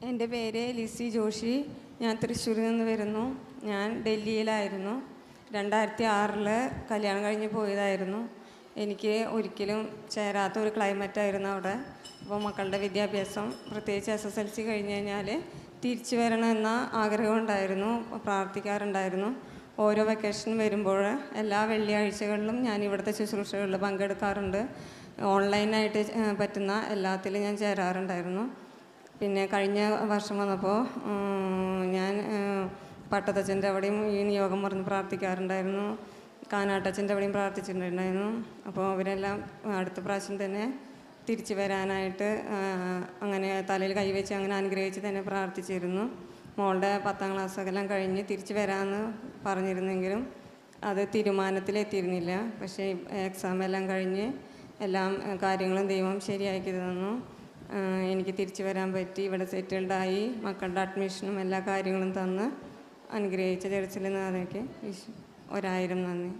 എൻ്റെ പേര് ലിസി ജോഷി. ഞാൻ തൃശ്ശൂരിൽ നിന്ന് വരുന്നു. ഞാൻ ഡൽഹിയിലായിരുന്നു. 2006 കല്യാണം കഴിഞ്ഞ് പോയതായിരുന്നു. എനിക്ക് ഒരിക്കലും ചേരാത്ത ഒരു ക്ലൈമറ്റായിരുന്നു അവിടെ. അപ്പോൾ മക്കളുടെ വിദ്യാഭ്യാസം, പ്രത്യേകിച്ച് SSLC കഴിഞ്ഞ് കഴിഞ്ഞാൽ തിരിച്ചു വരണമെന്ന ആഗ്രഹമുണ്ടായിരുന്നു, പ്രാർത്ഥിക്കാറുണ്ടായിരുന്നു. ഓരോ വെക്കേഷൻ വരുമ്പോൾ എല്ലാ വെള്ളിയാഴ്ചകളിലും ഞാൻ ഇവിടുത്തെ ശുശ്രൂഷകളിൽ പങ്കെടുക്കാറുണ്ട്. ഓൺലൈനായിട്ട് പറ്റുന്ന എല്ലാത്തിലും ഞാൻ ചേരാറുണ്ടായിരുന്നു. പിന്നെ കഴിഞ്ഞ വർഷം വന്നപ്പോൾ ഞാൻ പട്ടത്തച്ഛൻ്റെ അവിടെയും ഈ നിയോഗം പറഞ്ഞ് പ്രാർത്ഥിക്കാറുണ്ടായിരുന്നു. കാനാട്ടച്ഛൻ്റെ അവിടെയും പ്രാർത്ഥിച്ചിട്ടുണ്ടായിരുന്നു. അപ്പോൾ അവരെല്ലാം അടുത്ത പ്രാവശ്യം തന്നെ തിരിച്ചു വരാനായിട്ട് അങ്ങനെ തലയിൽ കൈവച്ച് അങ്ങനെ അനുഗ്രഹിച്ച് തന്നെ പ്രാർത്ഥിച്ചിരുന്നു. മോളുടെ 10ാം ക്ലാസ്സെല്ലാം കഴിഞ്ഞ് തിരിച്ചു വരാമെന്ന് പറഞ്ഞിരുന്നെങ്കിലും അത് തീരുമാനത്തിലെത്തിയിരുന്നില്ല. പക്ഷേ എക്സാം എല്ലാം കഴിഞ്ഞ് എല്ലാം കാര്യങ്ങളും ദൈവം ശരിയാക്കി തന്നു. എനിക്ക് തിരിച്ചു വരാൻ പറ്റി. ഇവിടെ സെറ്റിൽഡായി. മക്കളുടെ അഡ്മിഷനും എല്ലാ കാര്യങ്ങളും തന്ന് അനുഗ്രഹിച്ച ചർച്ചിൽ നിന്ന് അതൊക്കെ 1000 നന്ദി.